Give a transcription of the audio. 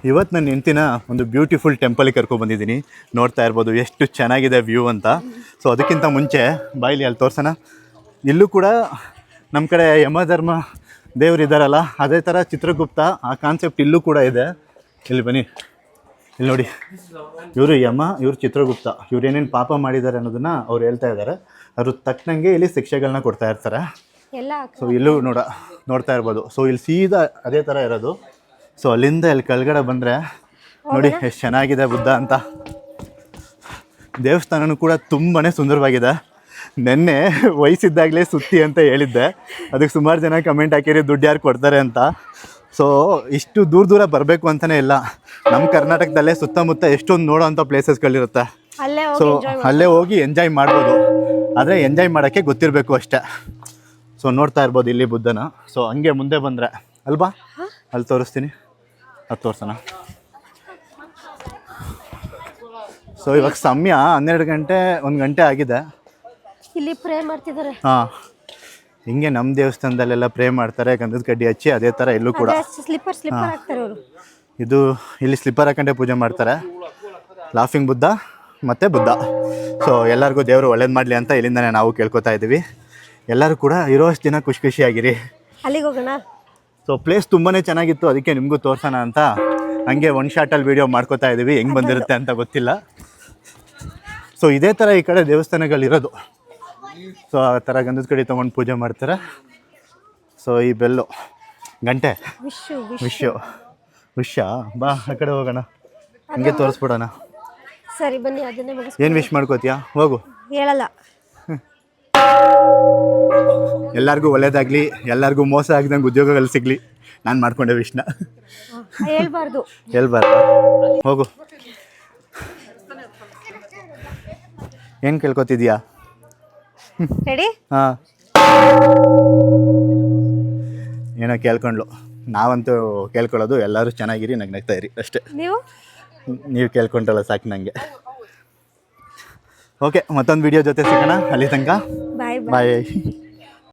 ಇವತ್ತು ನನ್ನ ಹೆಂಡ್ತಿನ ಒಂದು ಬ್ಯೂಟಿಫುಲ್ ಟೆಂಪಲಿಗೆ ಕರ್ಕೊಬಂದಿದ್ದೀನಿ. ನೋಡ್ತಾ ಇರ್ಬೋದು ಎಷ್ಟು ಚೆನ್ನಾಗಿದೆ ವ್ಯೂ ಅಂತ. ಸೊ ಅದಕ್ಕಿಂತ ಮುಂಚೆ ಬಾಯಿಲಿ ಅಲ್ಲಿ ತೋರ್ಸೋಣ. ಇಲ್ಲೂ ಕೂಡ ನಮ್ಮ ಕಡೆ ಯಮಧರ್ಮ ದೇವ್ರು ಇದ್ದಾರಲ್ಲ, ಅದೇ ಥರ ಚಿತ್ರಗುಪ್ತ ಆ ಕಾನ್ಸೆಪ್ಟ್ ಇಲ್ಲೂ ಕೂಡ ಇದೆ. ಇಲ್ಲಿ ಬನ್ನಿ, ಇಲ್ಲಿ ನೋಡಿ, ಇವರು ಯಮ, ಇವರು ಚಿತ್ರಗುಪ್ತ. ಇವ್ರು ಏನೇನು ಪಾಪ ಮಾಡಿದ್ದಾರೆ ಅನ್ನೋದನ್ನು ಅವ್ರು ಹೇಳ್ತಾ ಇದ್ದಾರೆ. ಅವ್ರು ತಕ್ಕನಂಗೆ ಇಲ್ಲಿ ಶಿಕ್ಷೆಗಳನ್ನ ಕೊಡ್ತಾ ಇರ್ತಾರೆ. ಸೊ ಇಲ್ಲೂ ನೋಡ್ತಾ ಇರ್ಬೋದು. ಸೊ ಇಲ್ಲಿ ಸೀದಾ ಅದೇ ಥರ ಇರೋದು. ಸೊ ಅಲ್ಲಿಂದ ಇಲ್ಲಿ ಕೆಳಗಡೆ ಬಂದರೆ ನೋಡಿ ಎಷ್ಟು ಚೆನ್ನಾಗಿದೆ ಬುದ್ಧ ಅಂತ. ದೇವಸ್ಥಾನನೂ ಕೂಡ ತುಂಬಾ ಸುಂದರವಾಗಿದೆ. ನೆನ್ನೆ ವಯಸ್ಸಿದ್ದಾಗಲೇ ಸುತ್ತಿ ಅಂತ ಹೇಳಿದ್ದೆ, ಅದಕ್ಕೆ ಸುಮಾರು ಜನ ಕಮೆಂಟ್ ಹಾಕಿರಿ ದುಡ್ಡು ಯಾರು ಕೊಡ್ತಾರೆ ಅಂತ. ಸೊ ಇಷ್ಟು ದೂರ ಬರಬೇಕು ಅಂತಲೇ ಇಲ್ಲ, ನಮ್ಮ ಕರ್ನಾಟಕದಲ್ಲೇ ಸುತ್ತಮುತ್ತ ಎಷ್ಟೊಂದು ನೋಡೋವಂಥ ಪ್ಲೇಸಸ್ಗಳಿರುತ್ತೆ. ಸೊ ಅಲ್ಲೇ ಹೋಗಿ ಎಂಜಾಯ್ ಮಾಡ್ಬೋದು, ಆದರೆ ಎಂಜಾಯ್ ಮಾಡೋಕ್ಕೆ ಗೊತ್ತಿರಬೇಕು ಅಷ್ಟೇ. ಸೊ ನೋಡ್ತಾ ಇರ್ಬೋದು ಇಲ್ಲಿ ಬುದ್ಧನ. ಸೊ ಹಂಗೆ ಮುಂದೆ ಬಂದರೆ ಅಲ್ವಾ, ಅಲ್ಲಿ ತೋರಿಸ್ತೀನಿ, ಅದು ತೋರ್ಸೋಣ. ಸೊ ಇವಾಗ ಸಮಯ 12 ಗಂಟೆ 1 ಗಂಟೆ ಆಗಿದೆ. ಇಲ್ಲಿ ಪ್ರೇ ಮಾಡ್ತಿದ್ದಾರೆ. ಹಾಂ, ಹಿಂಗೆ ನಮ್ಮ ದೇವಸ್ಥಾನದಲ್ಲೆಲ್ಲ ಪ್ರೇ ಮಾಡ್ತಾರೆ, ಗಂಧದ ಕಡ್ಡಿ ಹಚ್ಚಿ. ಅದೇ ಥರ ಇಲ್ಲೂ ಕೂಡ ಸ್ಲಿಪ್ಪರ್ ಹಾಕ್ತಾರೆ ಅವರು. ಇದು ಇಲ್ಲಿ ಸ್ಲಿಪ್ಪರ್ ಹಾಕೊಂಡೆ ಪೂಜೆ ಮಾಡ್ತಾರೆ. ಲಾಫಿಂಗ್ ಬುದ್ಧ ಮತ್ತು ಬುದ್ಧ. ಸೊ ಎಲ್ಲರಿಗೂ ದೇವರು ಒಳ್ಳೇದು ಮಾಡಲಿ ಅಂತ ಇಲ್ಲಿಂದನೇ ನಾವು ಕೇಳ್ಕೊತಾ ಇದ್ದೀವಿ. ಎಲ್ಲರೂ ಕೂಡ ಇರೋಷ್ಟು ದಿನ ಖುಷಿಯಾಗಿರಿ. ಅಲ್ಲಿಗೆ ಹೋಗೋಣ. ಸೊ ಪ್ಲೇಸ್ ತುಂಬಾ ಚೆನ್ನಾಗಿತ್ತು, ಅದಕ್ಕೆ ನಿಮಗೂ ತೋರ್ಸೋಣ ಅಂತ ಹಂಗೆ ಒನ್ ಶಾರ್ಟಲ್ಲಿ ವೀಡಿಯೋ ಮಾಡ್ಕೋತಾ ಇದ್ದೀವಿ. ಹೆಂಗೆ ಬಂದಿರುತ್ತೆ ಅಂತ ಗೊತ್ತಿಲ್ಲ. ಸೊ ಇದೇ ಥರ ಈ ಕಡೆ ದೇವಸ್ಥಾನಗಳಿರೋದು. ಸೊ ಆ ಥರ ಗಂಧದ ಕಡೆ ತೊಗೊಂಡು ಪೂಜೆ ಮಾಡ್ತಾರೆ. ಸೊ ಈ ಬೆಲ್ಲು ಗಂಟೆ ವಿಶ್ ಬಾ ಆ ಕಡೆ ಹೋಗೋಣ, ಹಂಗೆ ತೋರಿಸ್ಬಿಡೋಣ. ಸರಿ ಬನ್ನಿ, ಅದನ್ನೇ ಏನು ವಿಶ್ ಮಾಡ್ಕೋತೀಯಾ? ಹೋಗು. ಹೇಳಲ್ಲ. ಎಲ್ಲರಿಗೂ ಒಳ್ಳೇದಾಗಲಿ, ಎಲ್ಲರಿಗೂ ಮೋಸ ಆಗದಂಗೆ ಉದ್ಯೋಗಗಳು ಸಿಗಲಿ. ನಾನು ಮಾಡ್ಕೊಂಡೆ ವಿಷ್ಣ. ಹೇಳ್ಬಾರ್ದು. ಹೋಗು. ಏನು ಕೇಳ್ಕೊತಿದ್ಯಾ? ರೆಡಿ? ಹಾಂ, ಏನೋ ಕೇಳ್ಕೊಂಡ್ಲು. ನಾವಂತೂ ಕೇಳ್ಕೊಳ್ಳೋದು ಎಲ್ಲರೂ ಚೆನ್ನಾಗಿರಿ, ನಗ್ನಗ್ತಾ ಇರಿ ಅಷ್ಟೇ. ನೀವು ಕೇಳ್ಕೊಂಡ್ರಲ್ಲ ಸಾಕು ನನಗೆ. ಓಕೆ, ಮತ್ತೊಂದು ವಿಡಿಯೋ ಜೊತೆ ಸಿಗೋಣ. ಅಲ್ಲಿ ತನಕ ಬಾಯ್.